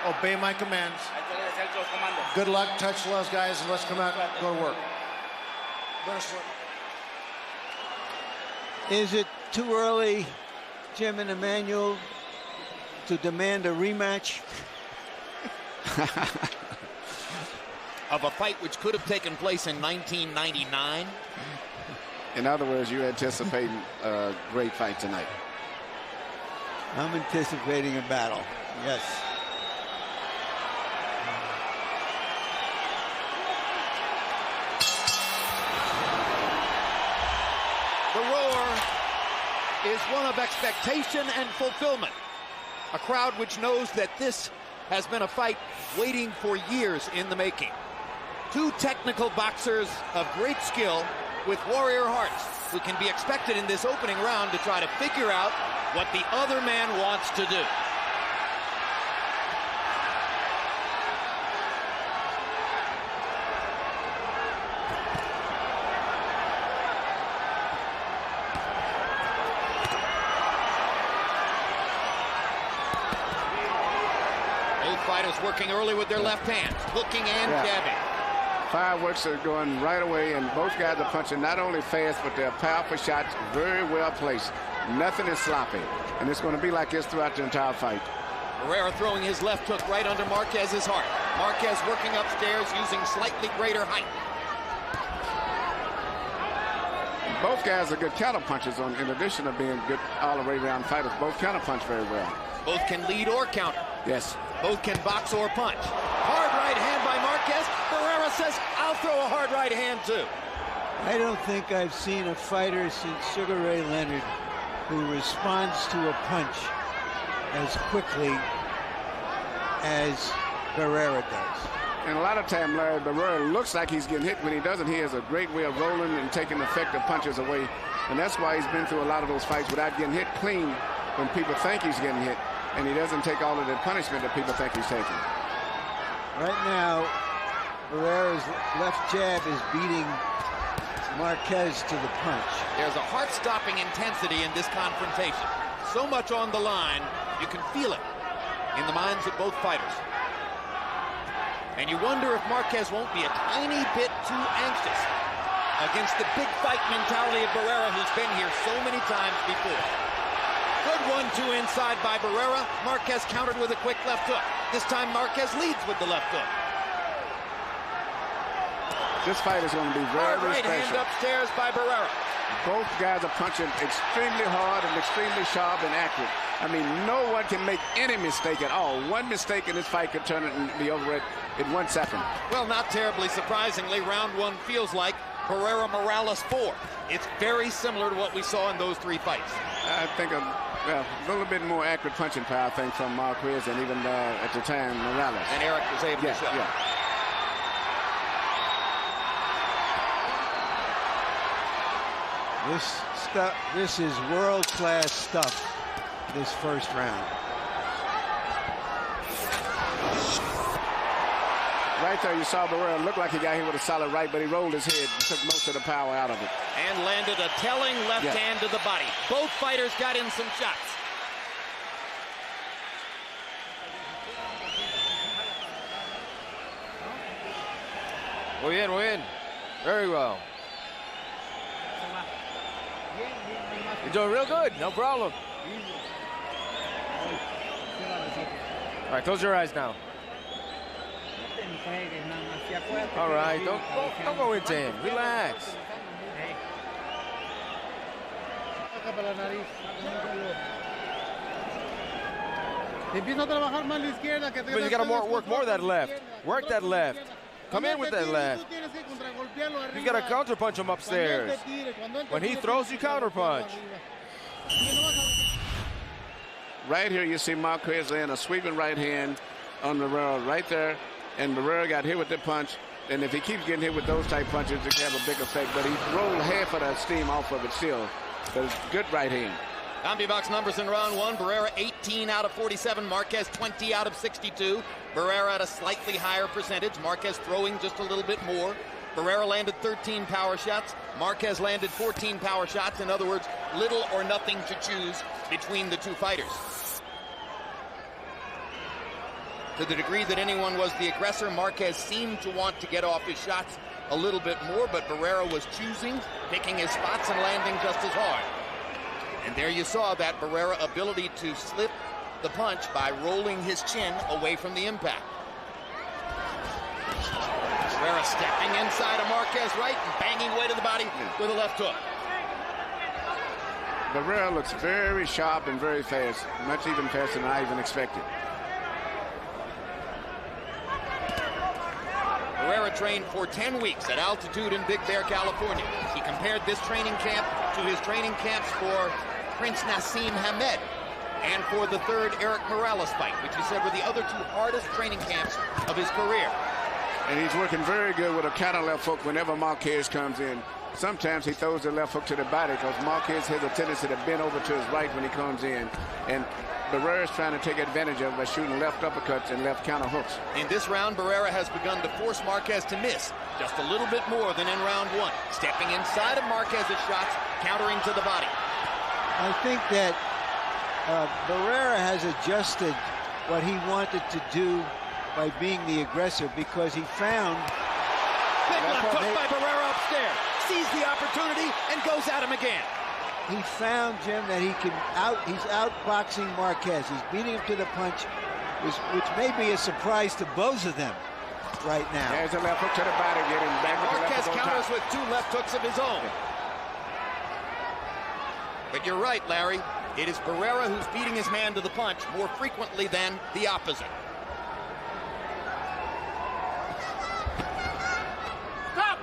obey my commands. Good luck, touch those guys, and let's come out and go to work. Is it too early, Jim and Emmanuel, to demand a rematch? Of a fight which could have taken place in 1999? In other words, you're anticipating a great fight tonight. I'm anticipating a battle, yes. The roar is one of expectation and fulfillment. A crowd which knows that this has been a fight waiting for years in the making. Two technical boxers of great skill with warrior hearts who can be expected in this opening round to try to figure out what the other man wants to do. Fighters working early with their left hands, hooking and jabbing. Fireworks are going right away, and both guys are punching not only fast, but they're powerful shots, very well placed. Nothing is sloppy, and it's going to be like this throughout the entire fight. Barrera throwing his left hook right under Marquez's heart. Marquez working upstairs using slightly greater height. Both guys are good counter punchers, in addition to being good all-the-way around fighters. Both counter punch very well. Both can lead or counter. Yes. Both can box or punch. Hard right hand by Marquez. Barrera says, I'll throw a hard right hand too. I don't think I've seen a fighter since Sugar Ray Leonard who responds to a punch as quickly as Barrera does. And a lot of time, Larry, Barrera looks like he's getting hit. When he doesn't, he has a great way of rolling and taking effective punches away. And that's why he's been through a lot of those fights without getting hit clean when people think he's getting hit. And he doesn't take all of the punishment that people think he's taking. Right now, Barrera's left jab is beating Marquez to the punch. There's a heart-stopping intensity in this confrontation. So much on the line, you can feel it in the minds of both fighters. And you wonder if Marquez won't be a tiny bit too anxious against the big fight mentality of Barrera, who's been here so many times before. Good 1-2 inside by Barrera. Marquez countered with a quick left hook. This time Marquez leads with the left hook. This fight is going to be very, very right special. Hand upstairs by Barrera. Both guys are punching extremely hard and extremely sharp and accurate. I mean, no one can make any mistake at all. One mistake in this fight could turn it and be over it in 1 second. Well, not terribly surprisingly, round one feels like Barrera Morales 4. It's very similar to what we saw in those three fights. I think a little bit more accurate punching power, I think, from Marquez and even at the time Morales. And Eric was able to show. Yeah. This is world-class stuff, this first round. Right there, you saw Barrera look like he got hit with a solid right, but he rolled his head and took most of the power out of it. And landed a telling left hand to the body. Both fighters got in some shots. Muy bien, muy bien. Very well. You're doing real good, no problem. All right, close your eyes now. All right, don't go into him. Relax. But you got to work more that left. Work that left. Come in with that left. You got to counter punch him upstairs. When he throws, you counter punch. Right here, you see Marquez laying a sweeping right hand on Barrera right there, and Barrera got hit with the punch. And if he keeps getting hit with those type punches, it can have a big effect. But he rolled half of that steam off of it still. But it's good right hand. CompuBox numbers in round one. Barrera 18 out of 47. Marquez 20 out of 62. Barrera at a slightly higher percentage. Marquez throwing just a little bit more. Barrera landed 13 power shots. Marquez landed 14 power shots. In other words, little or nothing to choose between the two fighters. To the degree that anyone was the aggressor, Marquez seemed to want to get off his shots a little bit more, but Barrera was choosing, picking his spots and landing just as hard. And there you saw that Barrera ability to slip the punch by rolling his chin away from the impact. Barrera stepping inside of Marquez right and banging away to the body with a left hook. Barrera looks very sharp and very fast, much even faster than I even expected. Barrera trained for 10 weeks at altitude in Big Bear, California. He compared this training camp to his training camps for Prince Nassim Hamed and for the third Eric Morales fight, which he said were the other two hardest training camps of his career. And he's working very good with a counter left hook whenever Marquez comes in. Sometimes he throws the left hook to the body because Marquez has a tendency to bend over to his right when he comes in. And Barrera's trying to take advantage of it by shooting left uppercuts and left counter hooks. In this round, Barrera has begun to force Marquez to miss just a little bit more than in round one, stepping inside of Marquez's shots, countering to the body. I think that Barrera has adjusted what he wanted to do by being the aggressor because he found... Big left hook by Barrera upstairs. Sees the opportunity and goes at him again. He found, Jim, that he's outboxing Marquez. He's beating him to the punch, which may be a surprise to both of them right now. There's a left hook to the body, getting back with the Marquez left hook counters with two left hooks of his own. But you're right, Larry. It is Barrera who's beating his man to the punch more frequently than the opposite.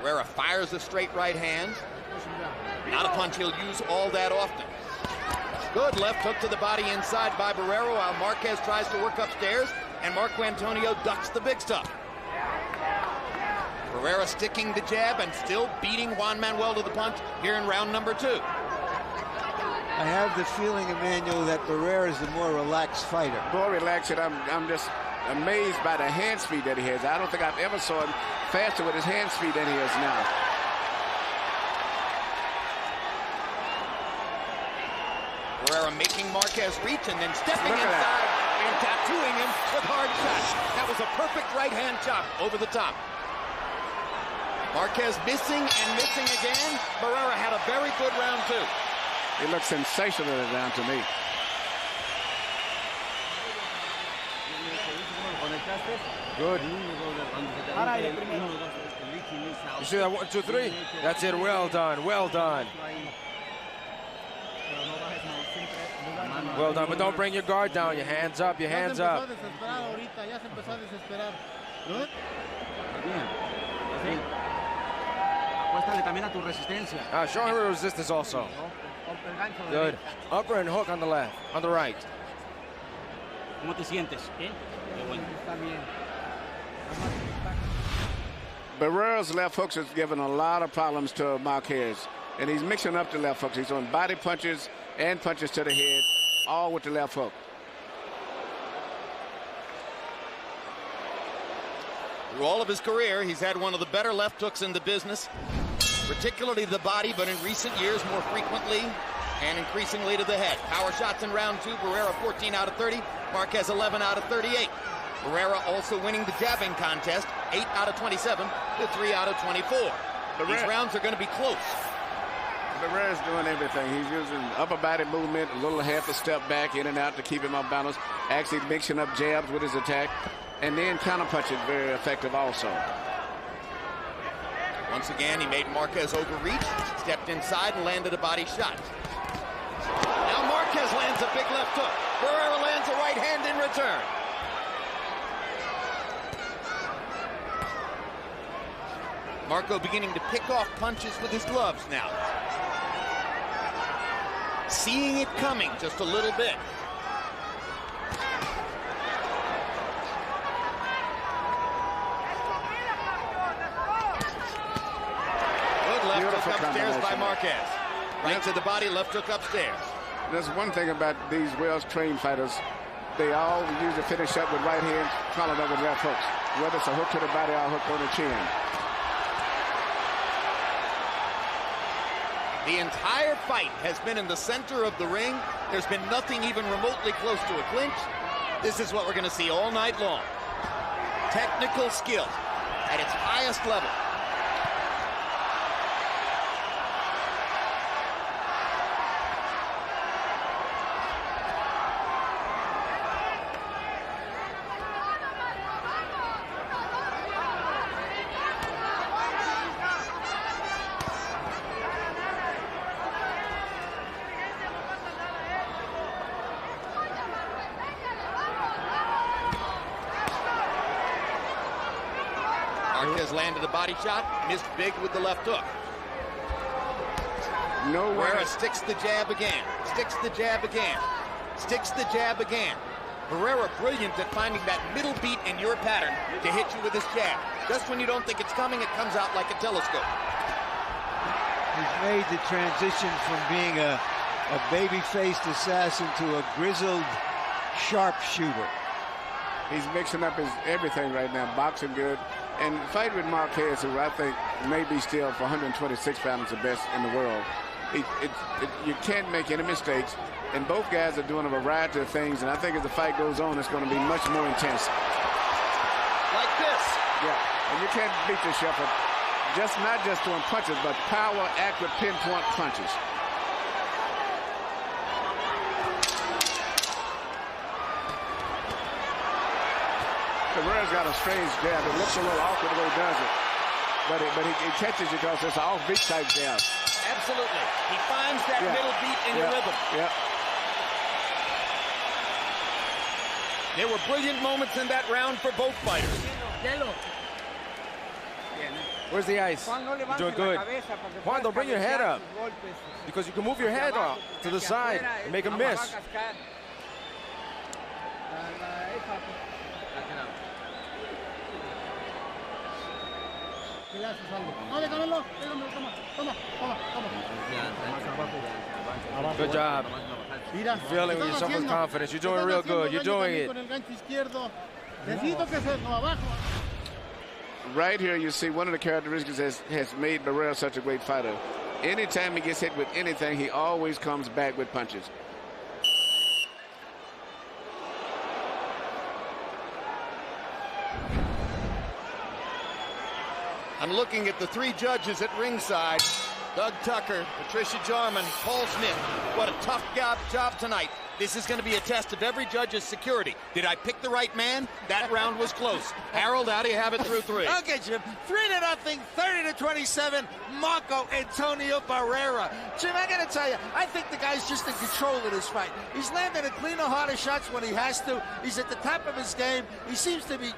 Barrera fires a straight right hand. Not a punch he'll use all that often. Good left hook to the body inside by Barrera while Marquez tries to work upstairs, and Marco Antonio ducks the big stuff. Barrera sticking the jab and still beating Juan Manuel to the punch here in round number 2. I have the feeling, Emmanuel, that Barrera is the more relaxed fighter. More relaxed, and I'm just amazed by the hand speed that he has. I don't think I've ever saw him faster with his hand speed than he is now. Barrera making Marquez reach and then stepping inside and tattooing him with hard shots. That was a perfect right hand chop over the top. Marquez missing and missing again. Barrera had a very good round 2. He looks sensational in the round to me. Good. You see that 1, 2, 3? That's it. Well done. Well done. Well done. But don't bring your guard down. Your hands up. Your hands up. Show her resistance also. Good. Upper and hook on the left, on the right. ¿Cómo te sientes? ¿Bien? Qué bueno. Está bien. Barrera's left hooks has given a lot of problems to Marquez, and he's mixing up the left hooks. He's throwing body punches and punches to the head, all with the left hook. Through all of his career, he's had one of the better left hooks in the business, particularly the body, but in recent years more frequently and increasingly to the head. Power shots in round 2, Barrera 14 out of 30, Marquez 11 out of 38. Barrera also winning the jabbing contest, 8 out of 27 to 3 out of 24. These rounds are going to be close. Barrera's doing everything. He's using upper body movement, a little half a step back, in and out to keep him off balance, actually mixing up jabs with his attack, and then counter punching very effective also. Once again, he made Marquez overreach, stepped inside and landed a body shot. Now Marquez lands a big left hook. Barrera lands a right hand in return. Marco beginning to pick off punches with his gloves now. Seeing it coming just a little bit. Good left hook upstairs by Marquez. Right to the body, left hook upstairs. There's one thing about these well-trained fighters. They all usually finish up with right hand, followed up with left hooks. Whether it's a hook to the body or a hook on the chin. The entire fight has been in the center of the ring. There's been nothing even remotely close to a clinch. This is what we're going to see all night long. Technical skill at its highest level. Marquez landed a body shot, missed big with the left hook. Barrera sticks the jab again, sticks the jab again, sticks the jab again. Barrera brilliant at finding that middle beat in your pattern to hit you with his jab. Just when you don't think it's coming, it comes out like a telescope. He's made the transition from being a baby-faced assassin to a grizzled sharpshooter. He's mixing up his everything right now, boxing good. And fight with Marquez, who I think may be still, for 126 pounds, the best in the world. You can't make any mistakes. And both guys are doing a variety of things. And I think as the fight goes on, it's going to be much more intense. Like this. Yeah, and you can't beat yourself up. Not just throwing punches, but power, accurate, pinpoint punches. Barrera's got a strange jab. It looks a little awkward the way he does it. But he catches you because it's an off-beat type jab. Absolutely. He finds that middle beat in your rhythm. Yeah. There were brilliant moments in that round for both fighters. Where's the ice? You're doing good. Juan, don't bring your head up. Because you can move your head off to the side and make a miss. Good job. Feeling yourself with confidence. You're doing real good. You're doing it. Right here, you see one of the characteristics has made Barrera such a great fighter. Anytime he gets hit with anything, he always comes back with punches. I'm looking at the three judges at ringside. Doug Tucker, Patricia Jarman, Paul Smith. What a tough job tonight. This is going to be a test of every judge's security. Did I pick the right man? That round was close. Harold, how do you have it through three? Okay, Jim. 3-0, 30-27, Marco Antonio Barrera. Jim, I got to tell you, I think the guy's just in control of this fight. He's landing a cleaner, harder shots when he has to. He's at the top of his game. He seems to be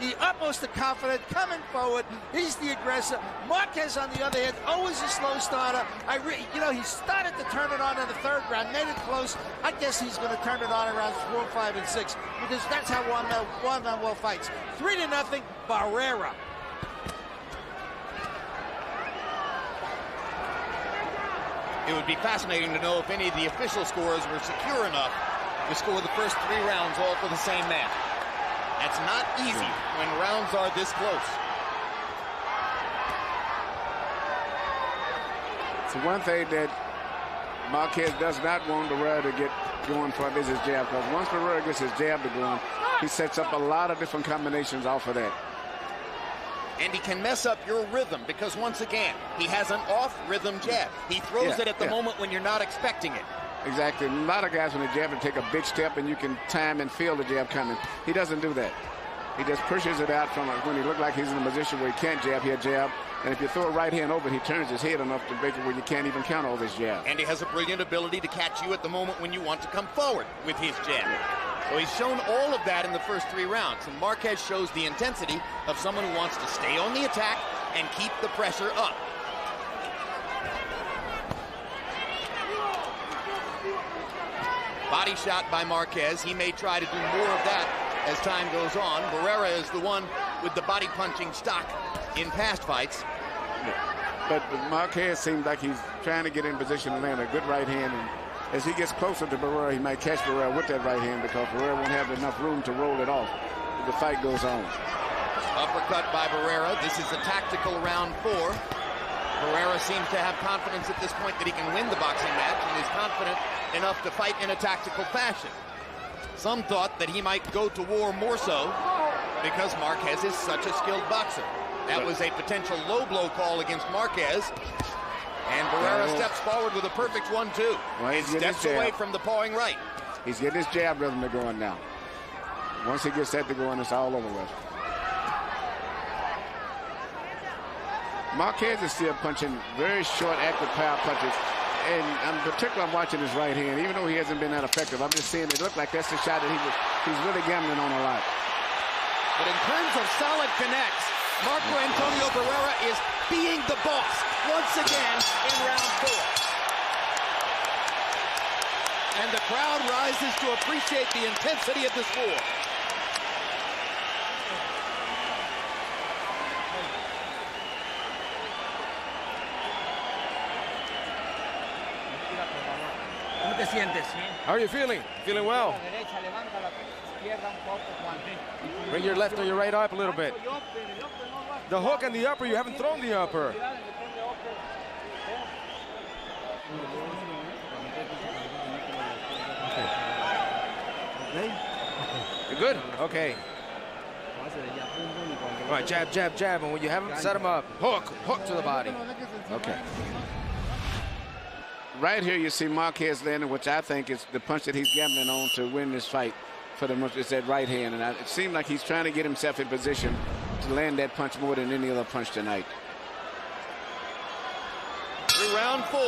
the utmost of confidence, coming forward. He's the aggressor. Marquez, on the other hand, always a slow starter. He started to turn it on in the third round, made it close. I guess he's going to turn it on in rounds 4, 5, and 6 because that's how Juan Manuel fights. 3-0, Barrera. It would be fascinating to know if any of the official scores were secure enough to score the first 3 rounds all for the same man. That's not easy when rounds are this close. So one thing that Marquez does not want Barrera to get going for is his jab, because once Barrera gets his jab to going, he sets up a lot of different combinations off of that. And he can mess up your rhythm because, once again, he has an off-rhythm jab. He throws it at the moment when you're not expecting it. Exactly. A lot of guys, when they jab, take a big step and you can time and feel the jab coming. He doesn't do that. He just pushes it out from when he looks like he's in a position where he can't jab, he'll jab. And if you throw a right hand over, he turns his head enough to make it where you can't even count all this jab. And he has a brilliant ability to catch you at the moment when you want to come forward with his jab. So he's shown all of that in the first 3 rounds. And Marquez shows the intensity of someone who wants to stay on the attack and keep the pressure up. Body shot by Marquez. He may try to do more of that as time goes on. Barrera is the one with the body punching stock in past fights. But Marquez seems like he's trying to get in position to land a good right hand. And as he gets closer to Barrera, he might catch Barrera with that right hand because Barrera won't have enough room to roll it off as the fight goes on. Uppercut by Barrera. This is a tactical round 4. Barrera seems to have confidence at this point that he can win the boxing match and is confident enough to fight in a tactical fashion. Some thought that he might go to war more so because Marquez is such a skilled boxer. That was a potential low blow call against Marquez. And Barrera steps forward with a perfect 1-2. Well, and steps away from the pawing right. He's getting his jab rhythm to going now. Once he gets that to going, it's all over with. Marquez is still punching very short, active power punches. And I'm particularly watching his right hand. Even though he hasn't been that effective, I'm just seeing it look like that's the shot that he's really gambling on a lot. But in terms of solid connects, Marco Antonio Barrera is being the boss once again in round 4. And the crowd rises to appreciate the intensity of this war. How are you feeling? Feeling well? Bring your left or your right up a little bit. The hook and the upper, you haven't thrown the upper. Okay. You're good? Okay. All right, jab, jab, jab. And when you have him, set him up. Hook to the body. Okay. Right here, you see Marquez landing, which I think is the punch that he's gambling on to win this fight for the most. It's that right hand. And it seemed like he's trying to get himself in position to land that punch more than any other punch tonight. Through round 4,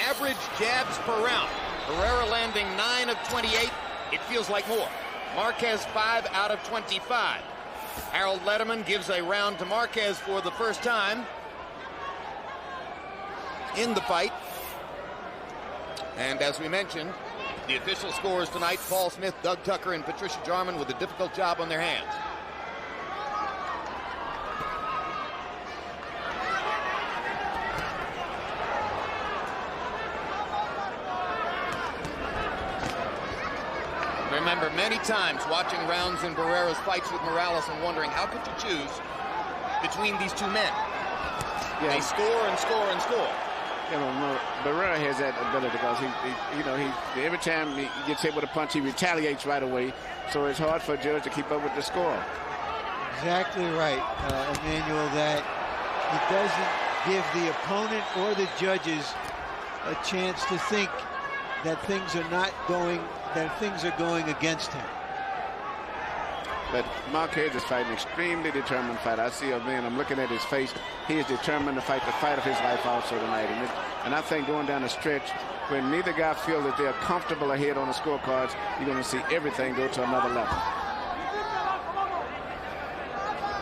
average jabs per round. Barrera landing 9 of 28. It feels like more. Marquez 5 out of 25. Harold Letterman gives a round to Marquez for the first time in the fight. And as we mentioned, the official scores tonight, Paul Smith, Doug Tucker, and Patricia Jarman with a difficult job on their hands. Remember many times watching rounds in Barrera's fights with Morales and wondering how could you choose between these two men? Yeah. They score and score and score. Yeah, well, Barrera has that ability because he every time he gets hit with a punch, he retaliates right away. So it's hard for a judge to keep up with the score. Exactly right, Emmanuel, that he doesn't give the opponent or the judges a chance to think that things are going against him. But Marquez is fighting an extremely determined fight. I see a man, I'm looking at his face. He is determined to fight the fight of his life also tonight. And I think going down the stretch, when neither guy feels that they're comfortable ahead on the scorecards, you're going to see everything go to another level.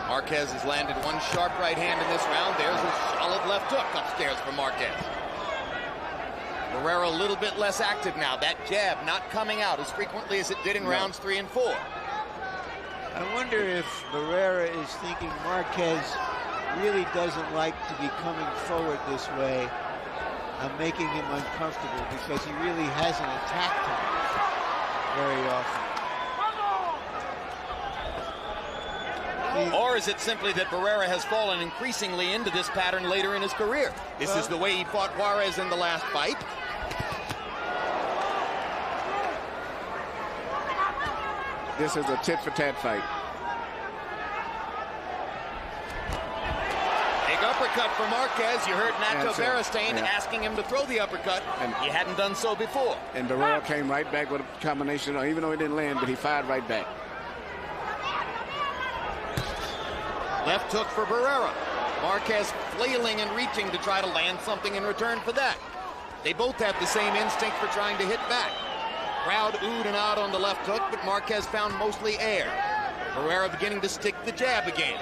Marquez has landed one sharp right hand in this round. There's a solid left hook upstairs for Marquez. Barrera a little bit less active now. That jab not coming out as frequently as it did in rounds 3 and 4. I wonder if Barrera is thinking Marquez really doesn't like to be coming forward this way. I'm making him uncomfortable because he really hasn't attacked him very often. Or is it simply that Barrera has fallen increasingly into this pattern later in his career? This is the way he fought Juarez in the last fight. This is a tit-for-tat fight. Big uppercut for Marquez. You heard Nacho Beristain asking him to throw the uppercut. And he hadn't done so before. And Barrera came right back with a combination, even though he didn't land, but he fired right back. Left hook for Barrera. Marquez flailing and reaching to try to land something in return for that. They both have the same instinct for trying to hit back. Crowd oohed and out on the left hook, but Marquez found mostly air. Barrera beginning to stick the jab again.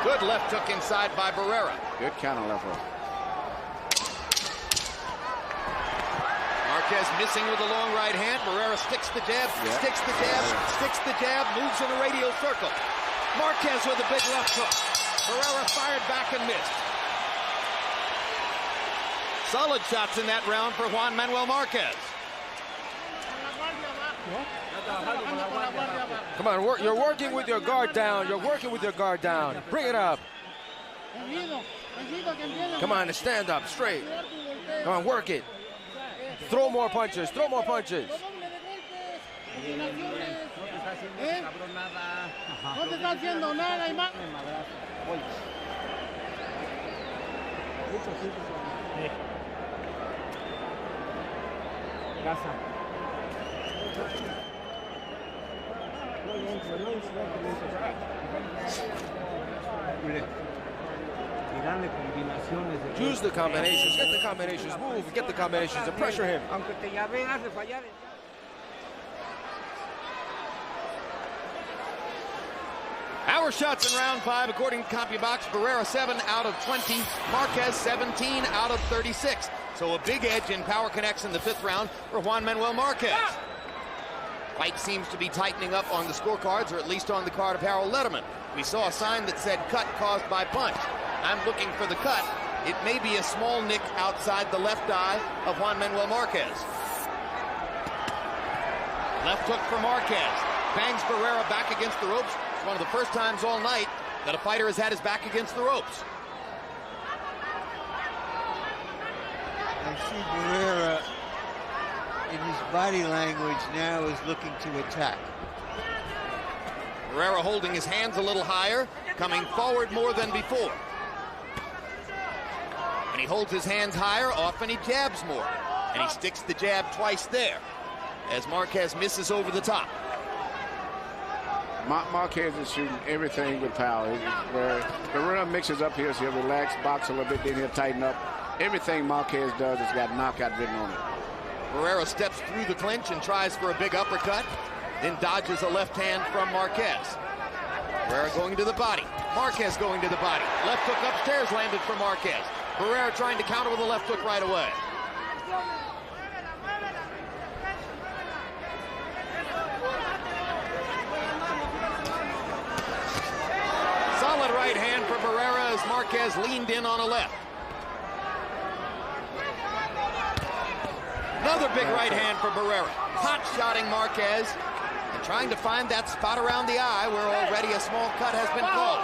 Good left hook inside by Barrera. Good counter left hook. Marquez missing with a long right hand. Barrera sticks the jab, sticks the jab, sticks the jab, moves in a radial circle. Marquez with a big left hook. Barrera fired back and missed. Solid shots in that round for Juan Manuel Marquez. Come on, you're working with your guard down. You're working with your guard down. Bring it up. Come on, stand up straight. Come on, work it. Throw more punches. Throw more punches. No te está haciendo nada, y más. Use the combinations. Get the combinations. Move. Get the combinations and pressure him. Our shots in round 5, according to CompuBox, Barrera 7 out of 20, Marquez 17 out of 36. So a big edge in power connects in the 5th round for Juan Manuel Marquez. Fight seems to be tightening up on the scorecards, or at least on the card of Harold Letterman. We saw a sign that said cut caused by punch. I'm looking for the cut. It may be a small nick outside the left eye of Juan Manuel Marquez. Left hook for Marquez. Bangs Barrera back against the ropes. It's one of the first times all night that a fighter has had his back against the ropes. I see Barrera in his body language now is looking to attack. Barrera holding his hands a little higher, coming forward more than before. When he holds his hands higher, often he jabs more. And he sticks the jab twice there, as Marquez misses over the top. Marquez is shooting everything with power. Where Barrera mixes up here, so he'll relax, box a little bit, then he'll tighten up. Everything Marquez does has got knockout written on it. Barrera steps through the clinch and tries for a big uppercut, then dodges a left hand from Marquez. Barrera going to the body. Marquez going to the body. Left hook upstairs landed for Marquez. Barrera trying to counter with a left hook right away. Solid right hand for Barrera as Marquez leaned in on a left. Another big right hand for Barrera. Hot-shotting Marquez and trying to find that spot around the eye where already a small cut has been called.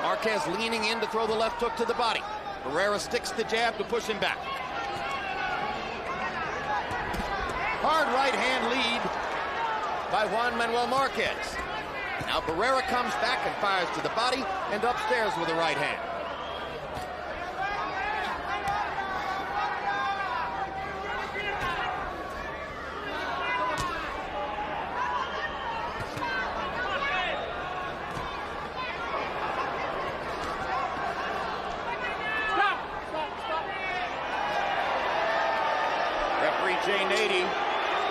Marquez leaning in to throw the left hook to the body. Barrera sticks the jab to push him back. Hard right hand lead by Juan Manuel Marquez. Now Barrera comes back and fires to the body and upstairs with a right hand.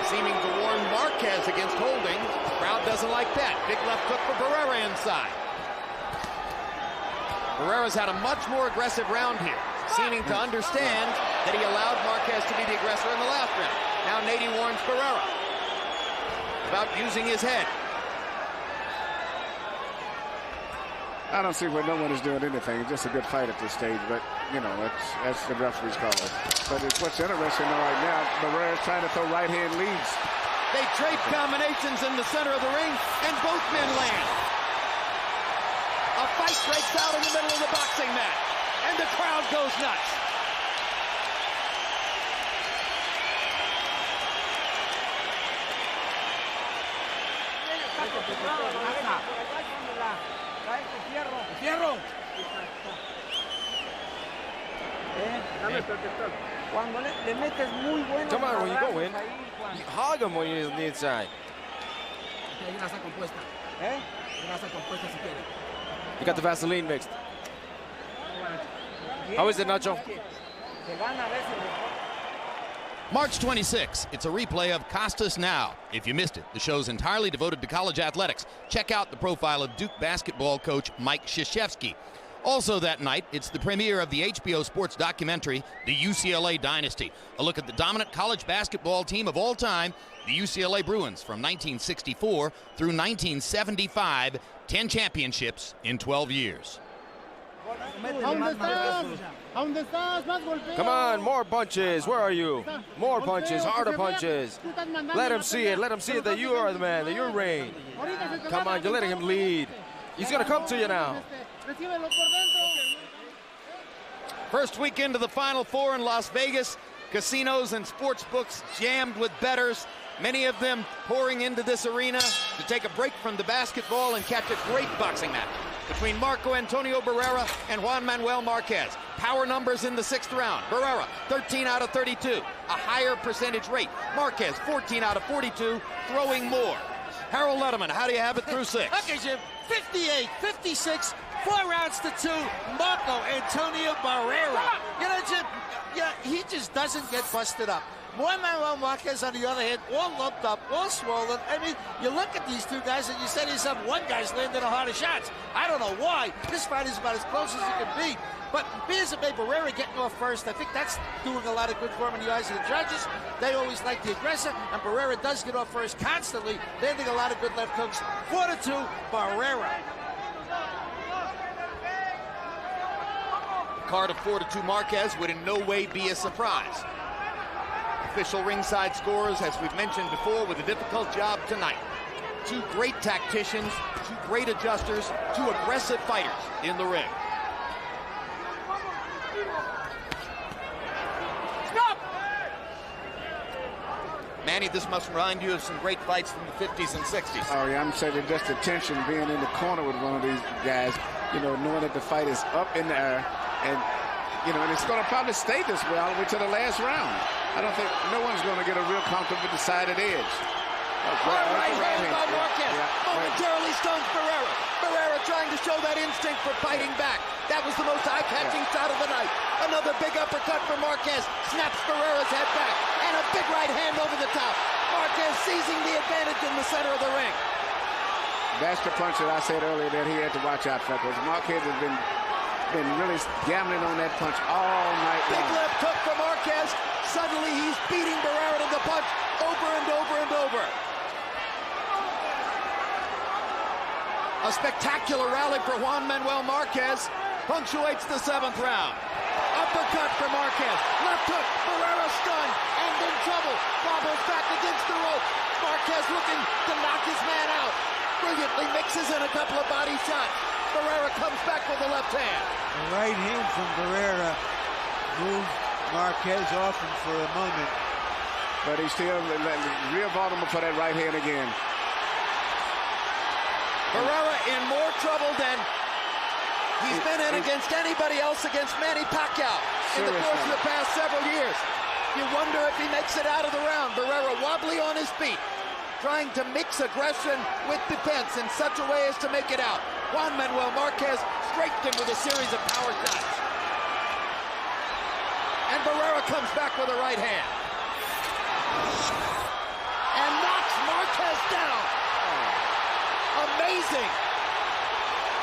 Seeming to warn Marquez against holding. Crowd doesn't like that. Big left hook for Barrera inside. Barrera's had a much more aggressive round here, seeming to understand that he allowed Marquez to be the aggressor in the last round. Now Nady warns Barrera about using his head. I don't see where no one is doing anything. It's just a good fight at this stage, but, you know, that's the referee's call. But what's interesting right now, Barrera's trying to throw right-hand leads. They trade combinations in the center of the ring, and both men land. A fight breaks out in the middle of the boxing match, and the crowd goes nuts. Come on, when you go in, you hog him when you're on the inside. You got the Vaseline mixed. How is it, Nacho? March 26, it's a replay of Costas Now. If you missed it, the show's entirely devoted to college athletics. Check out the profile of Duke basketball coach Mike Krzyzewski. Also that night, it's the premiere of the HBO sports documentary, The UCLA Dynasty. A look at the dominant college basketball team of all time, the UCLA Bruins, from 1964 through 1975, 10 championships in 12 years. Come on, more punches. Where are you? More punches, harder punches. Let him see it. Let him see it that you are the man, that you're reign. Come on, you're letting him lead. He's going to come to you now. First week into the Final Four in Las Vegas, Casinos and sports books jammed with bettors, many of them pouring into this arena to take a break from the basketball and catch a great boxing match between Marco Antonio Barrera and Juan Manuel Marquez. Power numbers in the 6th round. Barrera, 13 out of 32, a higher percentage rate. Marquez, 14 out of 42, throwing more. Harold Letterman, how do you have it through 6? Okay, Jim, 58, 56, 4 rounds to 2, Marco Antonio Barrera. You know, Jim, he just doesn't get busted up. Juan Manuel Marquez, on the other hand, all lumped up, all swollen. I mean, you look at these two guys and you say to yourself, one guy's landing the harder shots. I don't know why. This fight is about as close as it can be. But here's a Barrera getting off first. I think that's doing a lot of good for him in the eyes of the judges. They always like the aggressor, and Barrera does get off first constantly, landing a lot of good left hooks. 4-2, Barrera. Card of 4-2 Marquez would in no way be a surprise. Official ringside scores, as we've mentioned before, with a difficult job tonight. 2 great tacticians, 2 great adjusters, 2 aggressive fighters in the ring. Stop! Manny, this must remind you of some great fights from the 50s and 60s. Oh, yeah, I'm saying just the tension being in the corner with one of these guys, you know, knowing that the fight is up in the air, and, you know, and it's going to probably stay this way all the way to the last round. I don't think no one's going to get a real comfortable decided edge. Right hand by Marquez. Momentarily stuns Barrera. Barrera trying to show that instinct for fighting back. That was the most eye-catching shot of the night. Another big uppercut for Marquez. Snaps Barrera's head back. And a big right hand over the top. Marquez seizing the advantage in the center of the ring. That's the punch that I said earlier that he had to watch out for, because Marquez has been really gambling on that punch all night long. Big left hook for Marquez. Suddenly he's beating Barrera to the punch over and over and over. A spectacular rally for Juan Manuel Marquez punctuates the 7th round. Uppercut for Marquez. Left hook. Barrera stunned and in trouble. Wobbles back against the rope. Marquez looking to knock his man out. Brilliantly mixes in a couple of body shots. Barrera comes back with the left hand. The right hand from Barrera moved Marquez off him for a moment. But he's still real vulnerable for that right hand again. Barrera in more trouble than he's been in against anybody else against Manny Pacquiao in the course of the past several years. You wonder if he makes it out of the round. Barrera wobbly on his feet, trying to mix aggression with defense in such a way as to make it out. Juan Manuel Marquez strafed him with a series of power shots. And Barrera comes back with a right hand. And knocks Marquez down. Amazing.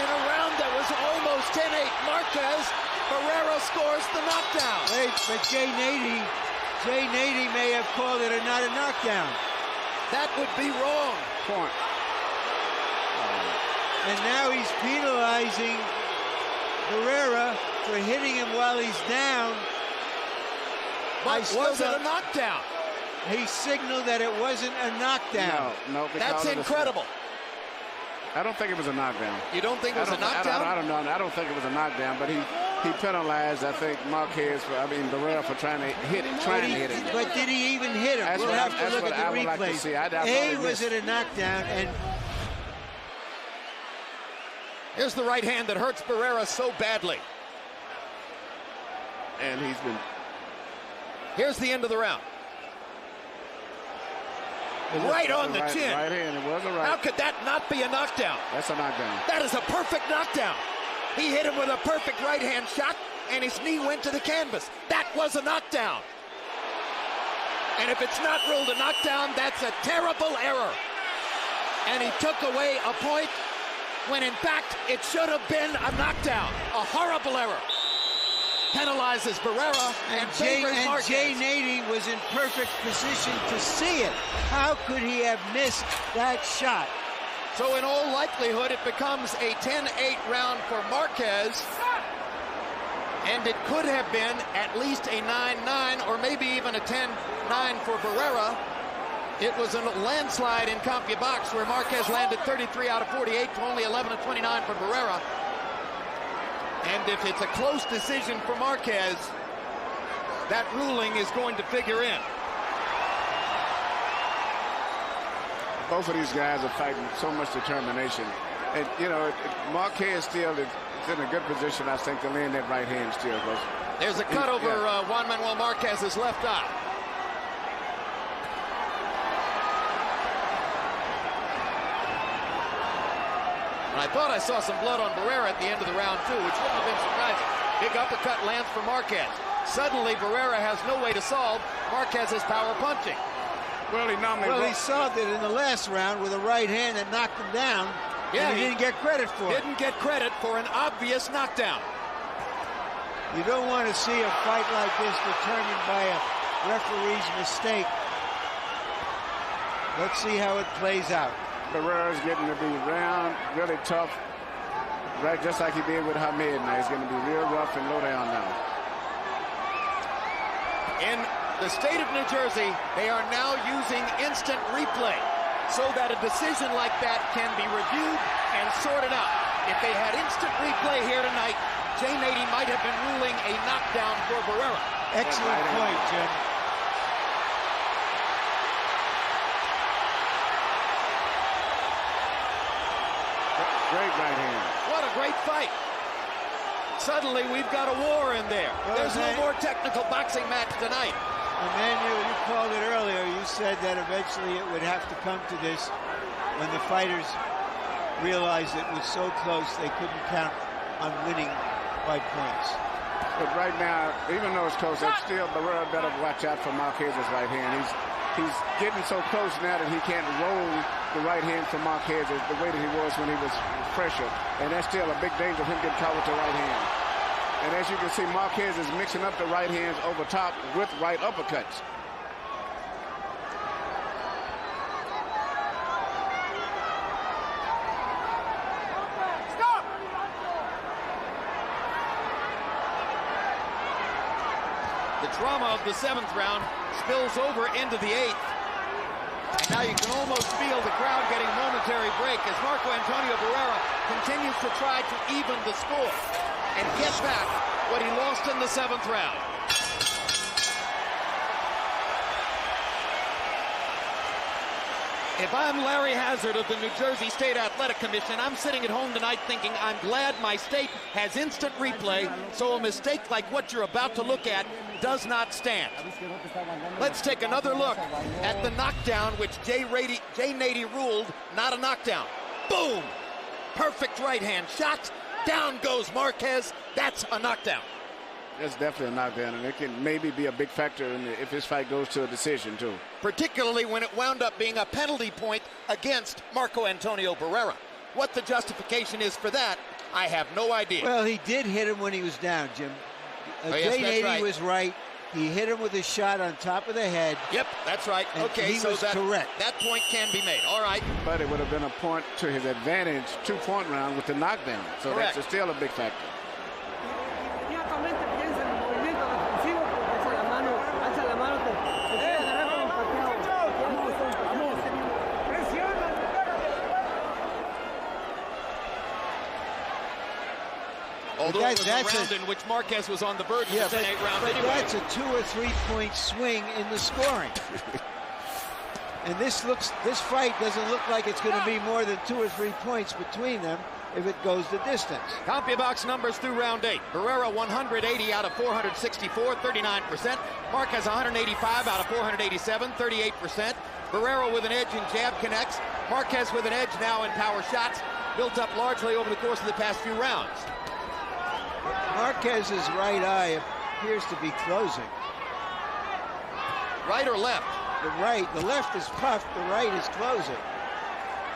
In a round that was almost 10-8, Marquez, Barrera scores the knockdown. Wait, but Jay Nady may have called it not a knockdown. That would be wrong. Point. And now he's penalizing Barrera for hitting him while he's down. But was it a knockdown? He signaled that it wasn't a knockdown. No. That's incredible. I don't think it was a knockdown. You don't think it was a knockdown? I don't know. I don't think it was a knockdown, but he penalized, I think, Barrera for trying to hit him. But did he even hit him? We'll have to look at the replays. Was it a knockdown? And here's the right hand that hurts Barrera so badly. And he's been... Here's the end of the round. Right on the chin. Right hand. It was a right. How could that not be a knockdown? That's a knockdown. That is a perfect knockdown. He hit him with a perfect right hand shot, and his knee went to the canvas. That was a knockdown. And if it's not ruled a knockdown, that's a terrible error. And he took away a point when, in fact, it should have been a knockdown. A horrible error. Penalizes Barrera and favors Marquez. Jay Nady was in perfect position to see it. How could he have missed that shot? So in all likelihood, it becomes a 10-8 round for Marquez. And it could have been at least a 9-9 or maybe even a 10-9 for Barrera. It was a landslide in CompuBox where Marquez landed 33 out of 48 to only 11 of 29 for Barrera. And if it's a close decision for Marquez, that ruling is going to figure in. Both of these guys are fighting so much determination. And, you know, Marquez still is in a good position, I think, to land that right hand still. There's a cut over Juan Manuel Marquez's left eye. And I thought I saw some blood on Barrera at the end of the round, too, which wouldn't have been surprising. Big uppercut lands for Marquez. Suddenly, Barrera has no way to solve Marquez's power punching. Well, he solved it in the last round with a right hand that knocked him down. Yeah, and he didn't get credit for it. Didn't get credit for an obvious knockdown. You don't want to see a fight like this determined by a referee's mistake. Let's see how it plays out. Barrera's getting to be round, really tough, right, just like he did with Hamed. Now he's going to be real rough and low down now. In the state of New Jersey, they are now using instant replay so that a decision like that can be reviewed and sorted out. If they had instant replay here tonight, Jay Nady might have been ruling a knockdown for Barrera. Excellent point, Jim. Great right hand. What a great fight. Suddenly, we've got a war in there. Well, there's no more technical boxing match tonight. Emmanuel, you called it earlier. You said that eventually it would have to come to this when the fighters realized it was so close they couldn't count on winning by points. But right now, even though it's close, it's still Barrera better watch out for Marquez's right hand. He's getting so close now that he can't roll the right hand from Marquez the way that he was when he was fresher. And that's still a big danger of him getting caught with the right hand. And as you can see, Marquez is mixing up the right hands over top with right uppercuts. Stop! The drama of the 7th round spills over into the 8th. And now you can almost feel the crowd getting a momentary break as Marco Antonio Barrera continues to try to even the score and get back what he lost in the 7th round. If I'm Larry Hazard of the New Jersey State Athletic Commission, I'm sitting at home tonight thinking I'm glad my state has instant replay, so a mistake like what you're about to look at does not stand. Let's take another look at the knockdown, which Jay Nady ruled not a knockdown. Boom! Perfect right hand shot. Down goes Marquez. That's a knockdown. That's definitely a knockdown, and it can maybe be a big factor if this fight goes to a decision, too. Particularly when it wound up being a penalty point against Marco Antonio Barrera. What the justification is for that, I have no idea. Well, he did hit him when he was down, Jim. Jay Nady was right. He hit him with a shot on top of the head. Yep, that's right. Okay, he was correct. That point can be made. All right. But it would have been a point to his advantage, 2-point round with the knockdown. So correct. That's still a big factor. Although it was a round in which Marquez was on the verge of the 10-8 round but anyway. That's a 2 or 3 point swing in the scoring. And this fight doesn't look like it's going to be more than 2 or 3 points between them if it goes the distance. CompuBox numbers through round 8. Barrera 180 out of 464, 39%. Marquez 185 out of 487, 38%. Barrera with an edge in jab connects. Marquez with an edge now in power shots, built up largely over the course of the past few rounds. Marquez's right eye appears to be closing. Right or left? The right. The left is puffed. The right is closing.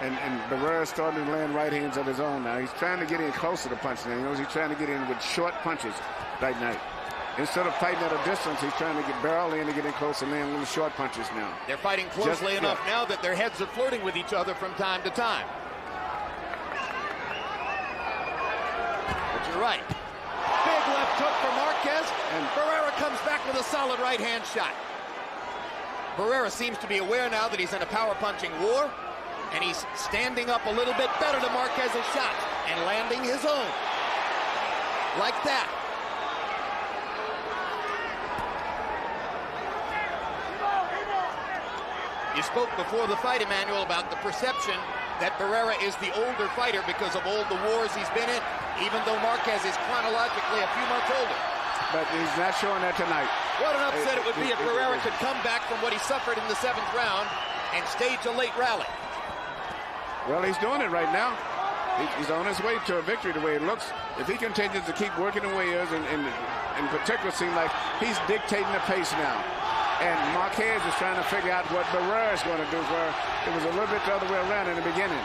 And Barrera's starting to land right hands of his own now. He's trying to get in close to the punch now. He knows he's trying to get in with short punches right now. Instead of fighting at a distance, he's trying to get barrel in to get in close and land little short punches now. They're fighting closely enough now that their heads are flirting with each other from time to time. But you're right. Big left hook for Marquez, and Barrera comes back with a solid right hand shot. Barrera seems to be aware now that he's in a power punching war, and he's standing up a little bit better to Marquez's shot and landing his own. Like that. You spoke before the fight, Emmanuel, about the perception that Barrera is the older fighter because of all the wars he's been in, even though Marquez is chronologically a few months older. But he's not showing that tonight. What an upset it would be if Barrera could come back from what he suffered in the 7th round and stage a late rally. Well, he's doing it right now. He's on his way to a victory the way it looks. If he continues to keep working the way he is, and in particular, seems like he's dictating the pace now. And Marquez is trying to figure out what Barrera is going to do, where it was a little bit the other way around in the beginning.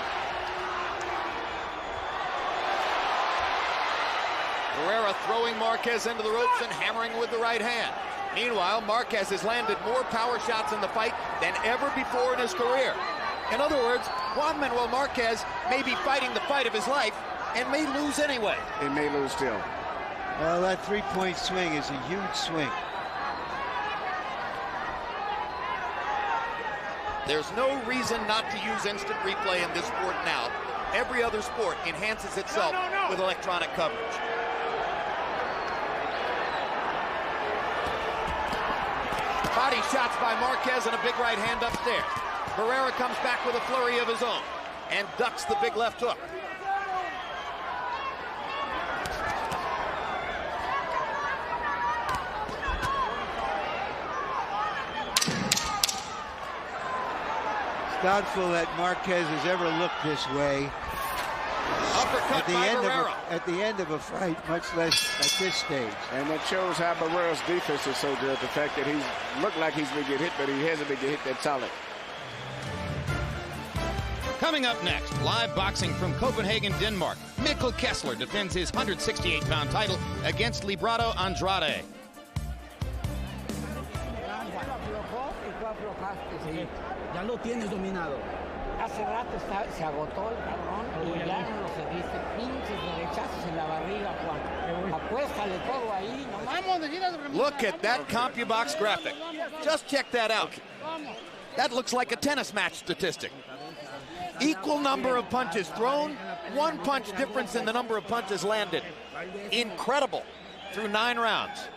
Barrera throwing Marquez into the ropes and hammering with the right hand. Meanwhile, Marquez has landed more power shots in the fight than ever before in his career. In other words, Juan Manuel Marquez may be fighting the fight of his life and may lose anyway. He may lose still. Well, that 3-point swing is a huge swing. There's no reason not to use instant replay in this sport now. Every other sport enhances itself with electronic coverage. Body shots by Marquez and a big right hand upstairs. Barrera comes back with a flurry of his own and ducks the big left hook. It's doubtful that Marquez has ever looked this way. Uppercut by Barrera. At the end of a fight, much less at this stage. And that shows how Barrera's defense is so good. The fact that he's looked like he's going to get hit, but he hasn't been get hit that solid. Coming up next, live boxing from Copenhagen, Denmark. Mikkel Kessler defends his 168-pound title against Librado Andrade. Ya lo tienes dominado. Hace rato se agotó el cabrón y ya no lo seguiste. Pinches derechazos en la barriga, Juan. Apuéstale todo ahí. Look at that CompuBox graphic. Just check that out. That looks like a tennis match statistic. Equal number of punches thrown, 1 punch difference in the number of punches landed. Incredible through 9 rounds.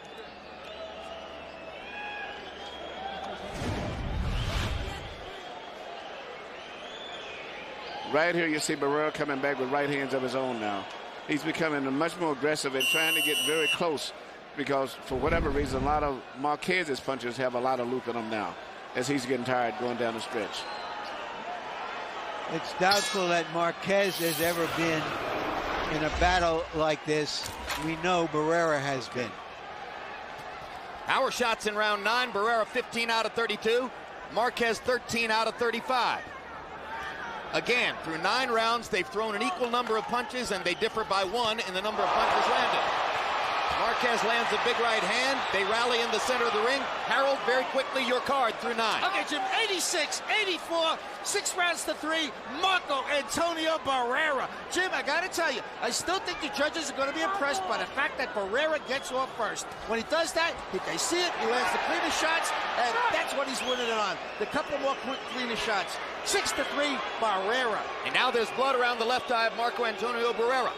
Right here, you see Barrera coming back with right hands of his own now. He's becoming much more aggressive and trying to get very close because, for whatever reason, a lot of Marquez's punches have a lot of loop in them now as he's getting tired going down the stretch. It's doubtful that Marquez has ever been in a battle like this. We know Barrera has been. Power shots in round 9. Barrera 15 out of 32. Marquez 13 out of 35. Again, through 9 rounds, they've thrown an equal number of punches, and they differ by 1 in the number of punches landed. Marquez lands a big right hand. They rally in the center of the ring. Harold, very quickly, your card through 9. Okay, Jim, 86, 84, 6 rounds to 3, Marco Antonio Barrera. Jim, I got to tell you, I still think the judges are going to be impressed by the fact that Barrera gets off first. When he does that, if they see it, he lands the cleanest shots, and that's what he's winning it on. The couple more cleaner shots. 6-3, Barrera. And now there's blood around the left eye of Marco Antonio Barrera.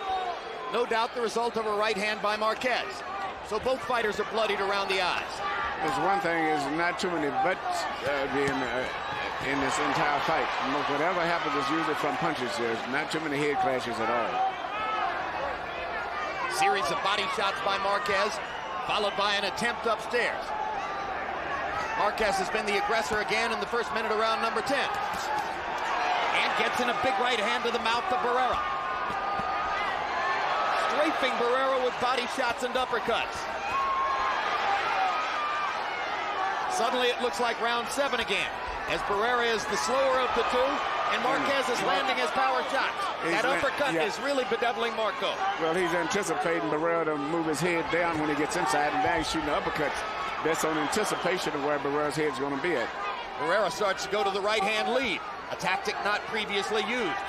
No doubt the result of a right hand by Marquez. So both fighters are bloodied around the eyes. There's one thing is not too many butts being in this entire fight. Whatever happens is usually from punches. There's not too many head clashes at all. Series of body shots by Marquez, followed by an attempt upstairs. Marquez has been the aggressor again in the first minute of round number 10. And gets in a big right hand to the mouth of Barrera. Strafing Barrera with body shots and uppercuts. Suddenly it looks like round 7 again, as Barrera is the slower of the two, and Marquez is landing his power shots. That uppercut is really bedeviling Marco. Well, he's anticipating Barrera to move his head down when he gets inside, and now he's shooting uppercuts. That's on anticipation of where Barrera's head's going to be at. Barrera starts to go to the right-hand lead, a tactic not previously used,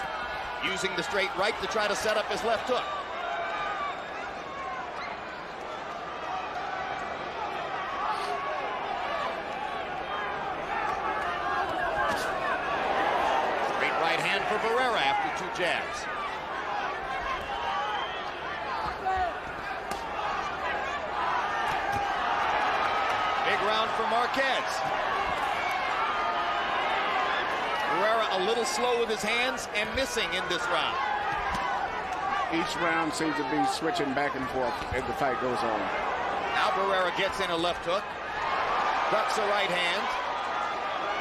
using the straight right to try to set up his left hook. Straight right hand for Barrera after 2 jabs. Big round for Marquez. a little slow with his hands and missing in this round. Each round seems to be switching back and forth as the fight goes on. Now Barrera gets in a left hook, ducks a right hand.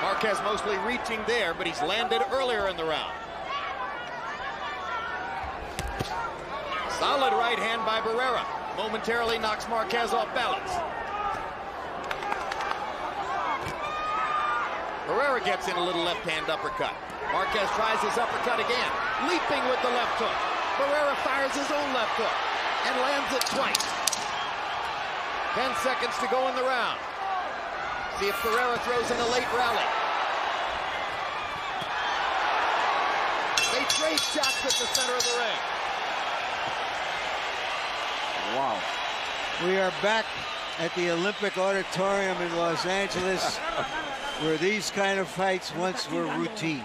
Marquez mostly reaching there, but he's landed earlier in the round. Solid right hand by Barrera. Momentarily knocks Marquez off balance. Barrera gets in a little left hand uppercut. Marquez tries his uppercut again, leaping with the left hook. Barrera fires his own left hook and lands it twice. 10 seconds to go in the round. See if Barrera throws in a late rally. They trade shots at the center of the ring. Wow. We are back at the Olympic Auditorium in Los Angeles, where these kind of fights once were routine.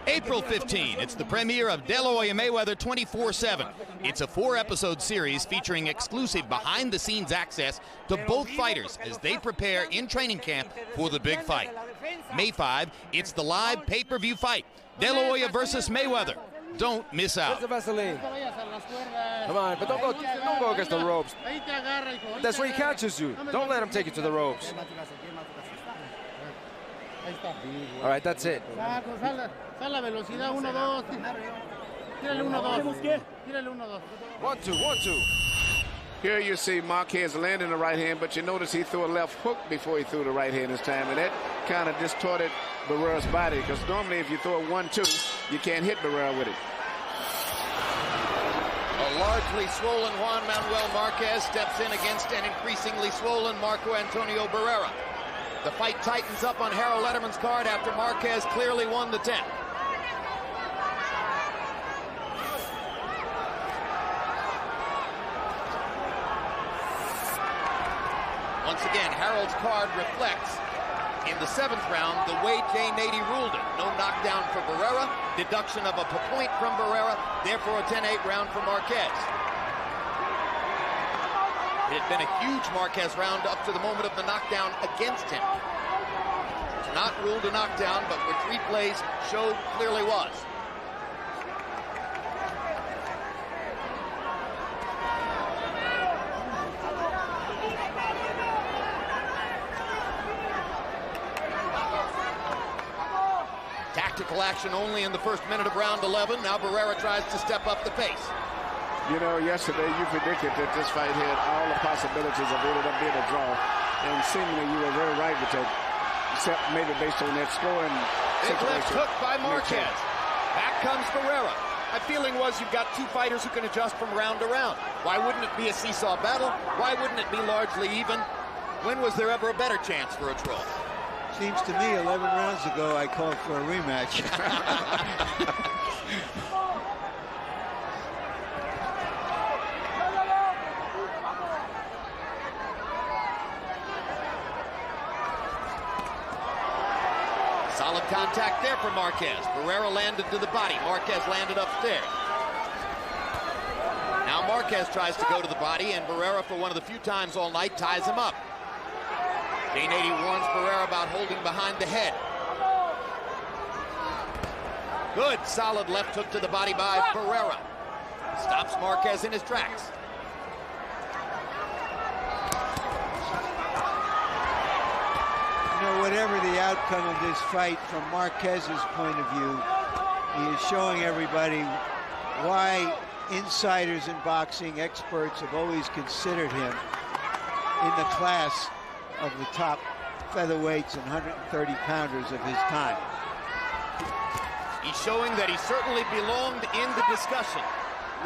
April 15, it's the premiere of De La Hoya Mayweather 24/7. It's a 4-episode series featuring exclusive behind-the-scenes access to both fighters as they prepare in training camp for the big fight. May 5, it's the live pay-per-view fight, De La Hoya versus Mayweather. Don't miss out. Come on, but don't go against the ropes. That's where he catches you. Don't let him take you to the ropes. All right, that's it. 1-2, 1-2. Here you see Marquez landing the right hand, but you notice he threw a left hook before he threw the right hand this time, and that kind of distorted Barrera's body, because normally if you throw a 1-2, you can't hit Barrera with it. A largely swollen Juan Manuel Marquez steps in against an increasingly swollen Marco Antonio Barrera. The fight tightens up on Harold Letterman's card after Marquez clearly won the 10th. Once again, Harold's card reflects in the 7th round the way Jay Nady ruled it. No knockdown for Barrera, deduction of a point from Barrera, therefore a 10-8 round for Marquez. It had been a huge Marquez round up to the moment of the knockdown against him. It's not ruled a knockdown, but which replays showed clearly was. Tactical action only in the first minute of round 11. Now Barrera tries to step up the pace. You know, yesterday you predicted that this fight had all the possibilities of ended up being a draw, and seemingly you were very right with that, except maybe based on that scoring Big left situation. hook by Marquez. Back comes Barrera. My feeling was you've got two fighters who can adjust from round to round. Why wouldn't it be a seesaw battle? Why wouldn't it be largely even? When was there ever a better chance for a draw? Seems to me 11 rounds ago I called for a rematch. Solid contact there for Marquez. Barrera landed to the body. Marquez landed upstairs. Now Marquez tries to go to the body, and Barrera, for one of the few times all night, ties him up. Jay Nady warns Barrera about holding behind the head. Good, solid left hook to the body by Barrera. Stops Marquez in his tracks. You know, whatever the outcome of this fight, from Marquez's point of view, he is showing everybody why insiders in boxing, experts, have always considered him in the class of the top featherweights and 130-pounders of his time. He's showing that he certainly belonged in the discussion.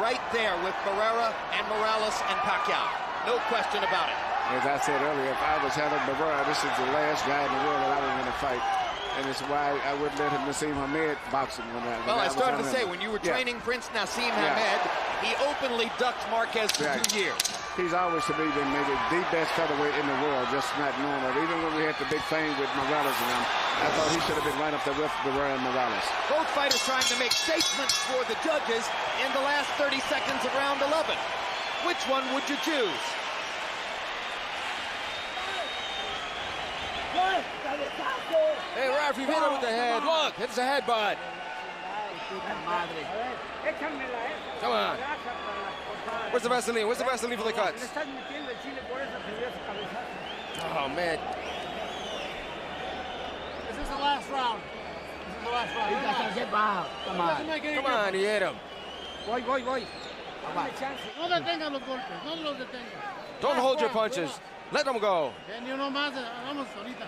Right there with Barrera and Morales and Pacquiao. No question about it. As I said earlier, if I was Harold Barrera, this is the last guy in the world that I would want to fight. And it's why I wouldn't let him Nassim Hamed boxing when I started to say, when you were training Prince Nassim Hamed, he openly ducked Marquez for 2 years. He's always, to me, been maybe the best featherweight in the world, just not normal. Even when we had the big fame with Morales and him, I thought he should have been right up there with Barrera and Morales. Both fighters trying to make statements for the judges in the last 30 seconds of round 11. Which one would you choose? Hey, Ralph, you hit him with the head. Look, it's a headbutt. Come on. Where's the Vaseline? Where's the Vaseline for the cuts? Oh, man. This is the last round. This is the last round. Come on. Come on, he hit him. Voy. No detengan los golpes. No los detengan. Don't hold your punches. Let them go. Ni uno más. Vamos ahorita.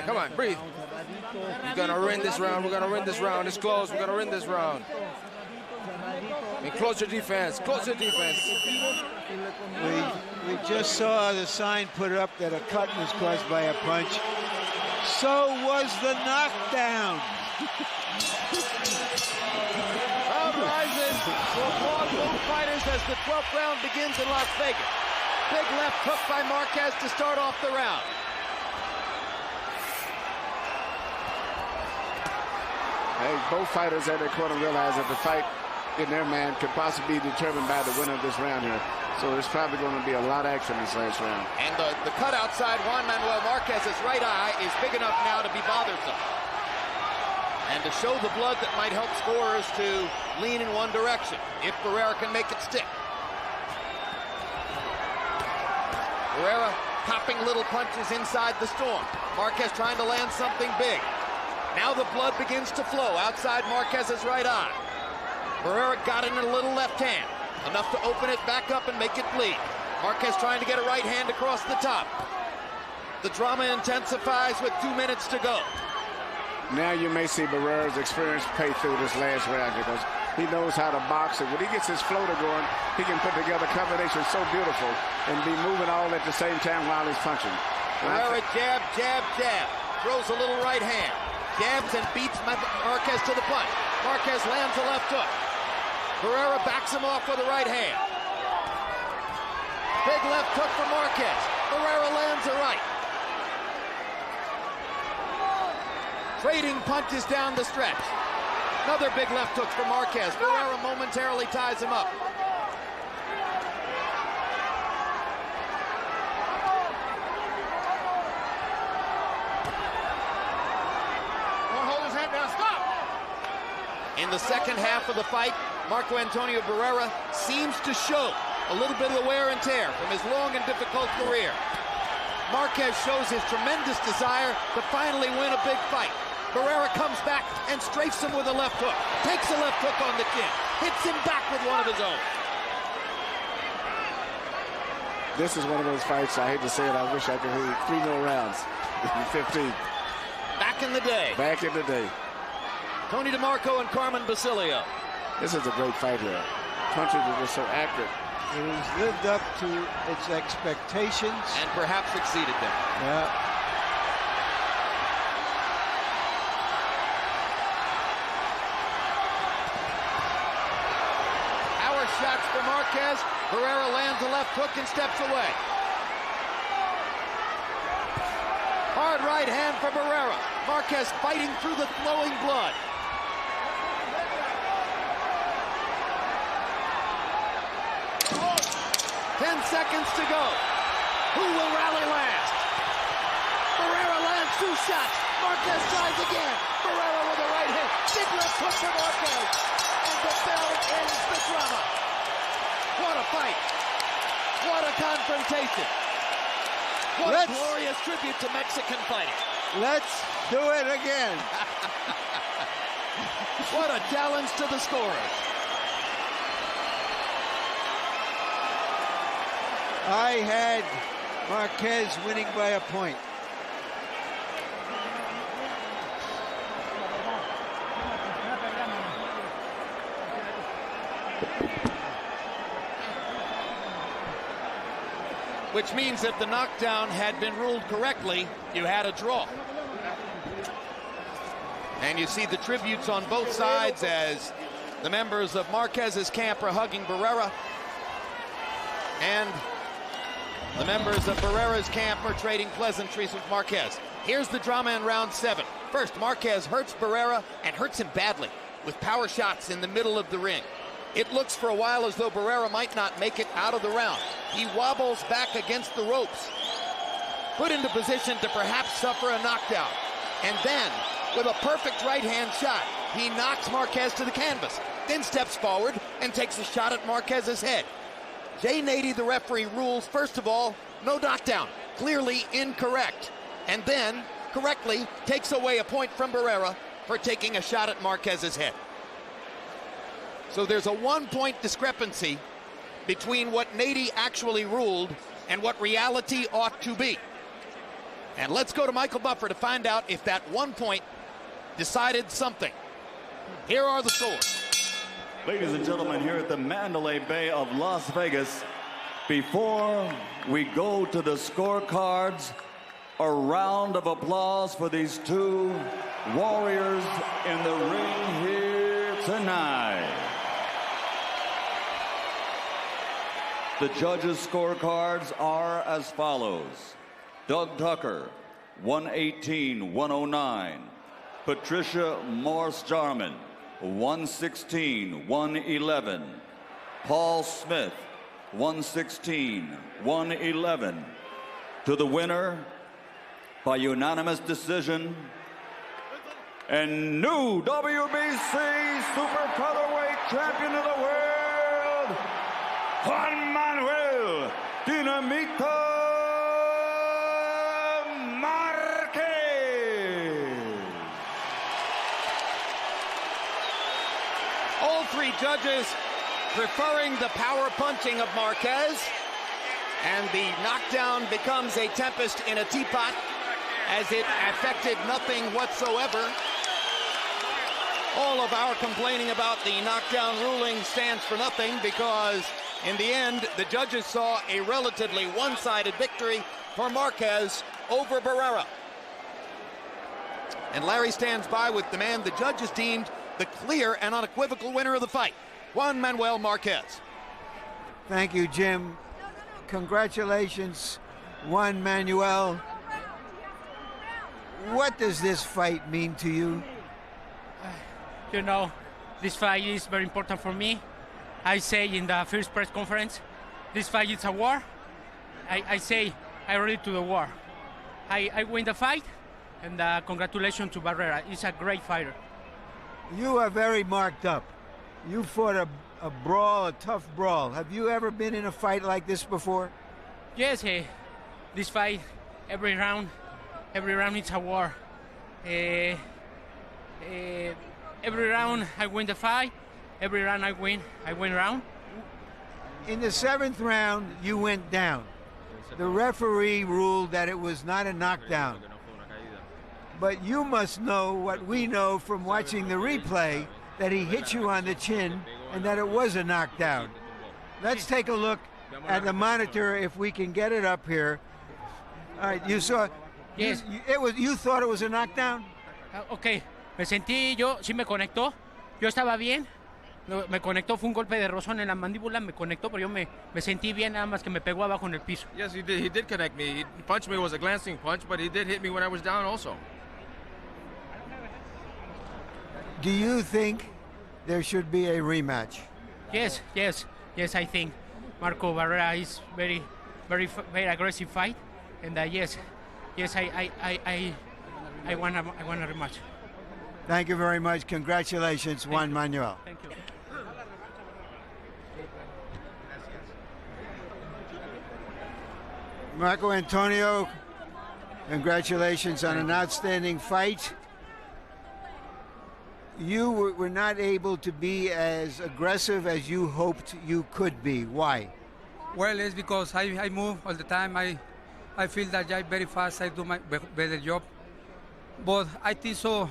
Come on, breathe. We're gonna win this round. We're gonna win this round. It's close. We're gonna win this round. And close your defense. Close your defense. We just saw the sign put up that a cut was caused by a punch. So was the knockdown. Crowd rises to applaud both fighters as the 12th round begins in Las Vegas. Big left hook by Marquez to start off the round. Hey, both fighters at their corner realize that the fight in their man could possibly be determined by the winner of this round here. So there's probably going to be a lot of action this last round. And the cut outside Juan Manuel Marquez's right eye is big enough now to be bothersome. And to show the blood that might help scorers to lean in one direction, if Barrera can make it stick. Barrera popping little punches inside the storm. Marquez trying to land something big. Now the blood begins to flow outside Marquez's right eye. Barrera got it in a little left hand, enough to open it back up and make it bleed. Marquez trying to get a right hand across the top. The drama intensifies with 2 minutes to go. Now you may see Barrera's experience pay through this last round because he knows how to box, and when he gets his floater going, he can put together combinations so beautiful and be moving all at the same time while he's punching. Barrera jab, jab, jab. Throws a little right hand. Jabs and beats Marquez to the punch. Marquez lands a left hook. Barrera backs him off with a right hand. Big left hook for Marquez. Barrera lands a right. Trading punches down the stretch. Another big left hook for Marquez. Barrera momentarily ties him up. In the second half of the fight, Marco Antonio Barrera seems to show a little bit of the wear and tear from his long and difficult career. Marquez shows his tremendous desire to finally win a big fight. Barrera comes back and strafes him with a left hook. Takes a left hook on the chin. Hits him back with one of his own. This is one of those fights, I hate to say it, I wish I could hold 3 more rounds. 15. Back in the day. Back in the day. Tony DeMarco and Carmen Basilio. This is a great fight here. Punches are just so accurate. It has lived up to its expectations. And perhaps exceeded them. Yeah. Power shots for Marquez. Barrera lands a left hook and steps away. Hard right hand for Barrera. Marquez fighting through the flowing blood. 10 seconds to go. Who will rally last? Barrera lands 2 shots. Marquez tries again. Barrera with a right hand. Big left hook for Marquez. And the bell ends the drama. What a fight. What a confrontation. What a glorious tribute to Mexican fighting. Let's do it again. What a challenge to the scorers. I had Marquez winning by a point. Which means if the knockdown had been ruled correctly, you had a draw. And you see the tributes on both sides as the members of Marquez's camp are hugging Barrera. And the members of Barrera's camp are trading pleasantries with Marquez. Here's the drama in round 7. First, Marquez hurts Barrera and hurts him badly with power shots in the middle of the ring. It looks for a while as though Barrera might not make it out of the round. He wobbles back against the ropes. put into position to perhaps suffer a knockdown. And then, with a perfect right-hand shot, he knocks Marquez to the canvas, then steps forward and takes a shot at Marquez's head. Jay Nady, the referee, rules, first of all, no knockdown, clearly incorrect, and then correctly takes away a point from Barrera for taking a shot at Marquez's head. So there's a 1-point discrepancy between what Nady actually ruled and what reality ought to be. And let's go to Michael Buffer to find out if that 1 point decided something. Here are the scores. Ladies and gentlemen, here at the Mandalay Bay of Las Vegas, before we go to the scorecards, a round of applause for these two warriors in the ring here tonight. The judges' scorecards are as follows. Doug Tucker, 118-109. Patricia Morse-Jarman, 116-111. Paul Smith, 116-111. To the winner, by unanimous decision, and new WBC Super Featherweight Champion of the World, Juan Manuel Dinamita Marquez. All three judges preferring the power punching of Marquez, and the knockdown becomes a tempest in a teapot as it affected nothing whatsoever. All of our complaining about the knockdown ruling stands for nothing, because in the end, the judges saw a relatively one-sided victory for Marquez over Barrera. And Larry stands by with the man the judges deemed the clear and unequivocal winner of the fight, Juan Manuel Marquez. Thank you, Jim. Congratulations, Juan Manuel. What does this fight mean to you? You know, this fight is very important for me. I say in the first press conference, this fight is a war. I say I'm ready to the war. I win the fight, and congratulations to Barrera. He's a great fighter. You are very marked up. You fought a brawl, a tough brawl. Have you ever been in a fight like this before? Yes, this fight, every round it's a war. Every round I win the fight. Every round I win round. In the 7th round, you went down. The referee ruled that it was not a knockdown. But you must know what we know from watching the replay, that he hit you on the chin and that it was a knockdown. Let's take a look at the monitor if we can get it up here. All right, you saw. Yes. You thought it was a knockdown? Okay, me sentí, sí me conectó. Yo estaba bien. Me conectó, fue un golpe de rozón en la mandíbula, me conectó, pero yo me sentí bien, nada más que me pegó abajo en el piso. Yes, he did. He did connect me. He punched me. It was a glancing punch, but he did hit me when I was down also. Do you think there should be a rematch? Yes, I think Marco Barrera is very aggressive fight, and yes, I want a rematch. Thank you very much. Congratulations, Juan Manuel. Thank you. Marco Antonio, congratulations on an outstanding fight. You were not able to be as aggressive as you hoped you could be. Why? Well, it's because I move all the time. I feel that I'm very fast. I do my better job. But I think so.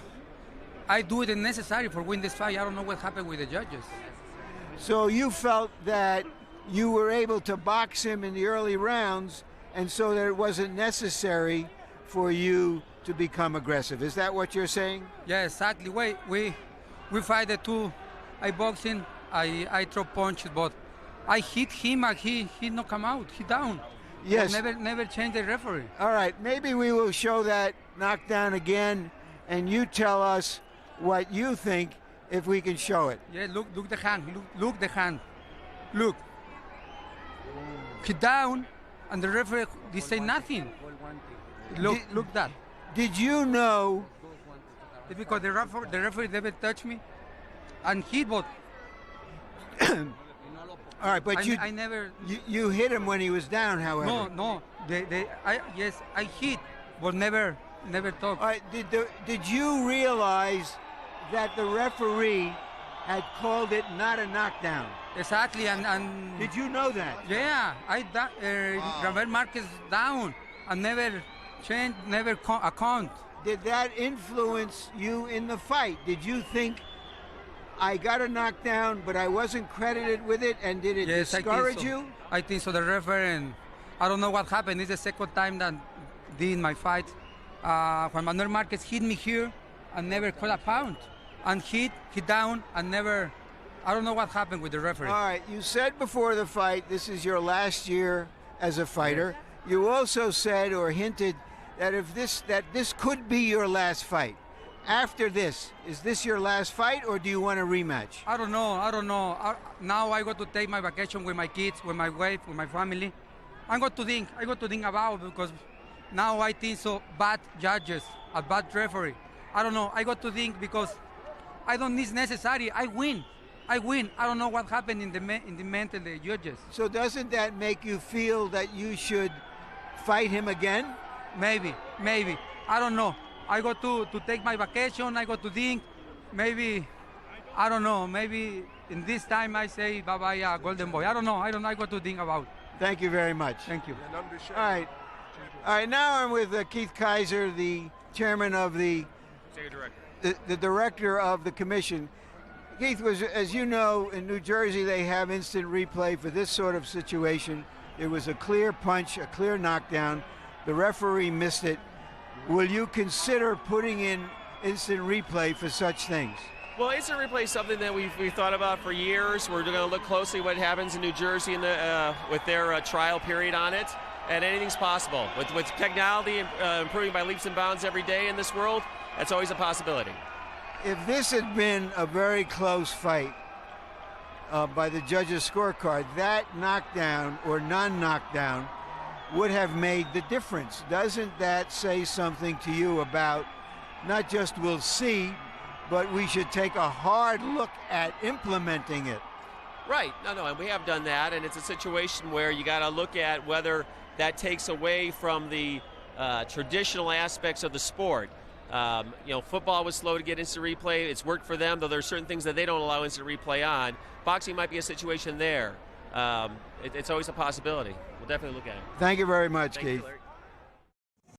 I do the necessary for win this fight. I don't know what happened with the judges. So you felt that you were able to box him in the early rounds, and so that it wasn't necessary for you to become aggressive. Is that what you're saying? Yeah, exactly. We fight the two. I box him. I throw punches, but I hit him and he not come out. He down. Yes. I never change the referee. All right. Maybe we will show that knockdown again, and you tell us what you think if we can show it. Yeah. Look the hand. Look the hand. Look. He down, and the referee they say nothing. Look that. Did you know? It's because the referee never touched me, and he both. All right, but I never. You hit him when he was down, however. No. I hit, but never talked. All right, did you realize that the referee had called it not a knockdown? Exactly, and did you know that? Yeah, Juan Manuel Marquez down, and never changed, never account. Did that influence you in the fight? Did you think, I got a knockdown, but I wasn't credited with it, and did it discourage you? I think so. The referee, I don't know what happened. It's the second time that did my fight. Juan Manuel Marquez hit me here and never caught a pound. And hit down and never, I don't know what happened with the referee. All right, you said before the fight, this is your last year as a fighter. You also said or hinted that this could be your last fight. After this, is this your last fight, or do you want a rematch? I don't know. Now I got to take my vacation with my kids, with my wife, with my family. I got to think about it, because now I think so bad judges, a bad referee. I don't know. I got to think, because I don't need necessary. I win. I don't know what happened in the mental the judges. So doesn't that make you feel that you should fight him again? Maybe. I don't know. I got to take my vacation. I got to think. Maybe, I don't know. Maybe in this time I say bye-bye, Golden Boy. I don't know. I got to think about. Thank you very much. Thank you. All right. Now I'm with Keith Kaiser, the chairman of the director of the commission. Keith, as you know, in New Jersey they have instant replay for this sort of situation. It was a clear punch, a clear knockdown. The referee missed it. Will you consider putting in instant replay for such things? Well, instant replay is something that we've thought about for years. We're going to look closely what happens in New Jersey with their trial period on it, and anything's possible. With technology improving by leaps and bounds every day in this world, that's always a possibility. If this had been a very close fight by the judges' scorecard, that knockdown or non-knockdown would have made the difference. Doesn't that say something to you about not just we'll see, but we should take a hard look at implementing it? Right. No, and we have done that, and it's a situation where you got to look at whether that takes away from the traditional aspects of the sport. Football was slow to get instant replay. It's worked for them, though there are certain things that they don't allow instant replay on. Boxing might be a situation there. It's always a possibility. We'll definitely look at it. Thank you very much, Keith.